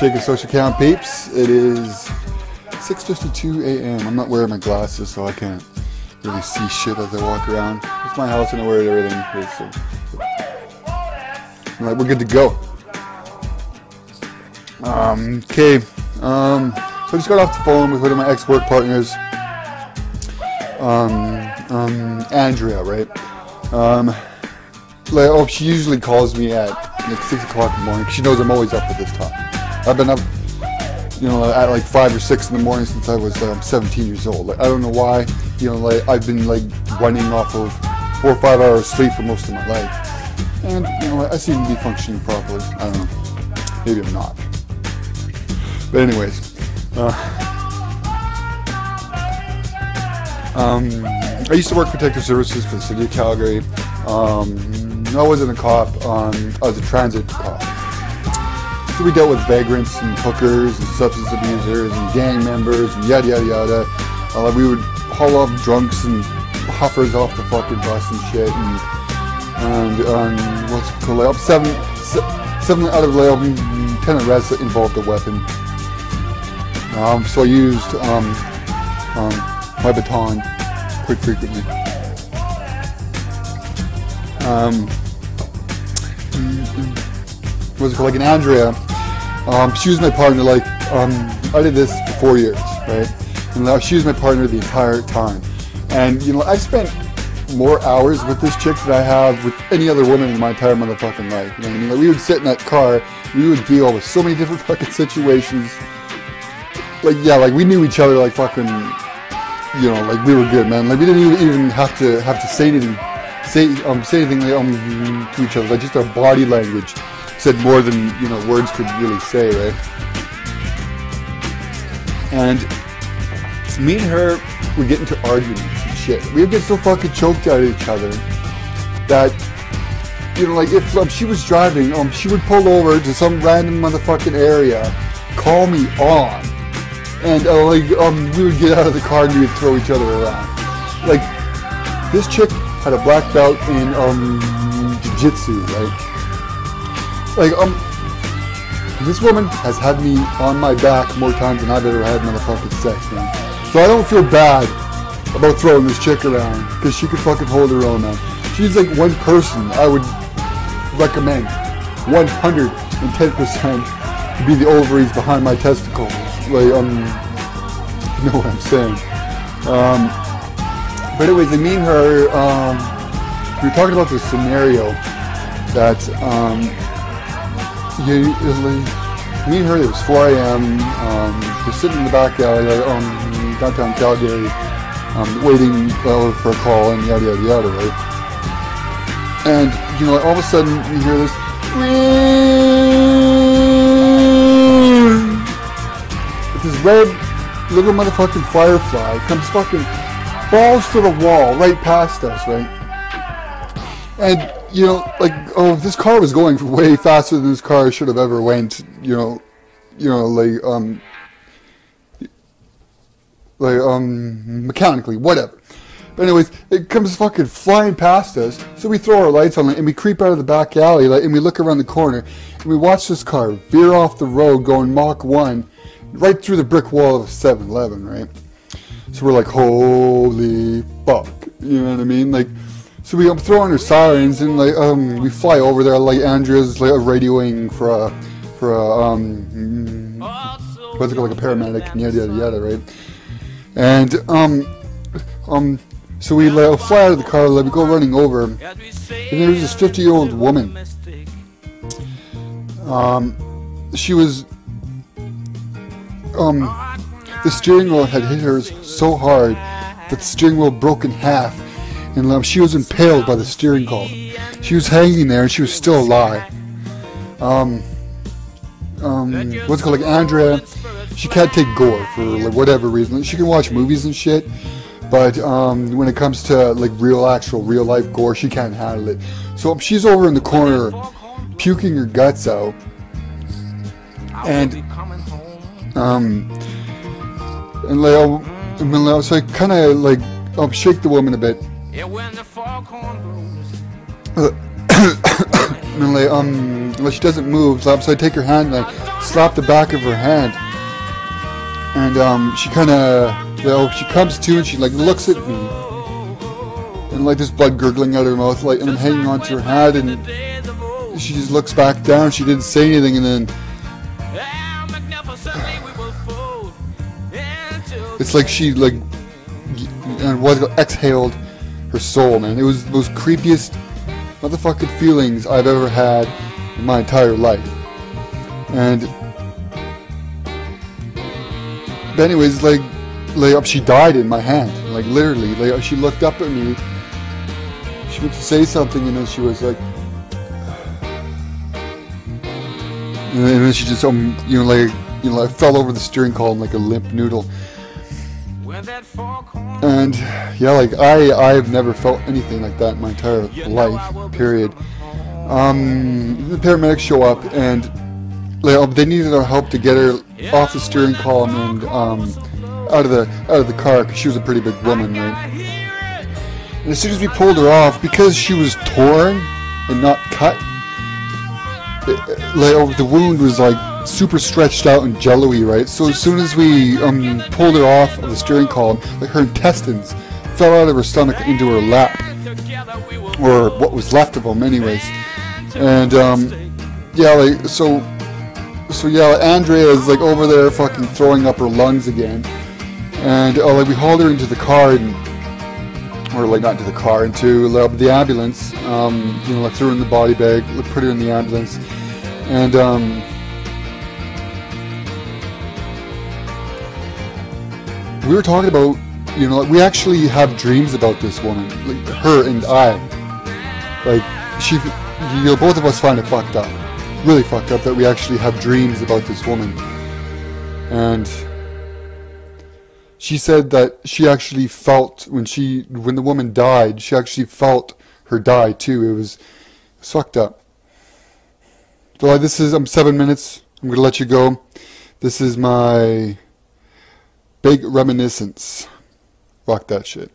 Shaking Social Count peeps. It is 6:52 a.m. I'm not wearing my glasses, so I can't really see shit as I walk around. It's my house and I wear everything. So. Alright, we're good to go. Okay. So I just got off the phone with one of my ex-work partners. Andrea, right? She usually calls me at like 6 o'clock in the morning. She knows I'm always up at this time. I've been up, at like 5 or 6 in the morning since I was 17 years old. Like, I don't know why. I've been like running off of 4 or 5 hours sleep for most of my life, and I seem to be functioning properly. I don't know. Maybe I'm not. But anyways, I used to work protective services for the city of Calgary. I wasn't a cop. I was a transit cop. So we dealt with vagrants and hookers and substance abusers and gang members and yada yada yada. We would haul off drunks and huffers off the fucking bus and shit. And what's it called? Seven out of 10 arrests that involved a weapon. So I used my baton quite frequently. What's it called? Like an Andrea. She was my partner. I did this for 4 years, right? And she was my partner the entire time. And I spent more hours with this chick than I have with any other woman in my entire motherfucking life. You know what I mean? Like, we would sit in that car. We would deal with so many different fucking situations. We knew each other like fucking, like we were good, man. Like, we didn't even have to say anything, to each other. Like, just our body language said more than words could really say, right? And me and her would get into arguments and shit. We would get so fucking choked at each other that if she was driving, she would pull over to some random motherfucking area, call me on. And we would get out of the car and we would throw each other around. Like, this chick had a black belt in jiu-jitsu, right? This woman has had me on my back more times than I've ever had motherfucking sex, man. So I don't feel bad about throwing this chick around, because she could fucking hold her own, man. She's like one person I would recommend 110% to be the ovaries behind my testicles. You know what I'm saying. But anyways, me and her, we were talking about this scenario that, me and her, it was 4 a.m., we're sitting in the back alley, downtown Calgary, waiting for a call and yada yada yada, right? And, all of a sudden, you hear this, this red little motherfucking firefly comes fucking balls to the wall right past us, right? And this car was going way faster than this car should have ever went, mechanically, whatever. But anyways, it comes fucking flying past us, so we throw our lights on it and we creep out of the back alley, and we look around the corner and we watch this car veer off the road going Mach 1 right through the brick wall of a 7-Eleven, right? So we're like, holy fuck, you know what I mean? So we throw on our sirens and we fly over there. Andrea's radioing for a what's it called, like a paramedic and yada yada yada, right? And so we fly out of the car, we go running over, and there's this 50-year-old woman. She was the steering wheel had hit her so hard that the steering wheel broke in half, and she was impaled by the steering column. She was hanging there and she was still alive. What's it called, like Andrea, she can't take gore for whatever reason. She can watch movies and shit, but when it comes to real life gore, she can't handle it. So she's over in the corner puking her guts out, and so I kind of shake the woman a bit. And like she doesn't move, so I take her hand and I slap the back of her hand, and she kind of, she comes to and she like looks at me, and like there's blood gurgling out of her mouth, like, and I'm hanging onto her hand, and she just looks back down. She didn't say anything, and then it's like she like exhaled her soul, man. It was the most creepiest motherfucking feelings I've ever had in my entire life. And but anyways, like she died in my hand, like literally. Like she looked up at me, she went to say something, and then she was like, and then she just I fell over the steering column like a limp noodle. And yeah, like I've never felt anything like that in my entire life, period. The paramedics show up, and they needed our help to get her off the steering column and out of the car, because she was a pretty big woman, right? And as soon as we pulled her off, because she was torn and not cut, the wound was like super stretched out and jello-y, right? So as soon as we pulled her off of the steering column, like her intestines fell out of her stomach into her lap, or what was left of them, anyways. And yeah, like so yeah, Andrea is like over there fucking throwing up her lungs again, and like we hauled her into the car, or like not into the car, into the ambulance. Like threw her in the body bag, put her in the ambulance, and we were talking about, we actually have dreams about this woman, like her and I. Like both of us find it fucked up, really fucked up, that we actually have dreams about this woman. And she said that she actually felt when the woman died, she actually felt her die too. It was fucked up. So I'm 7 minutes. I'm gonna let you go. This is my Big Reminiscence. Rock that shit.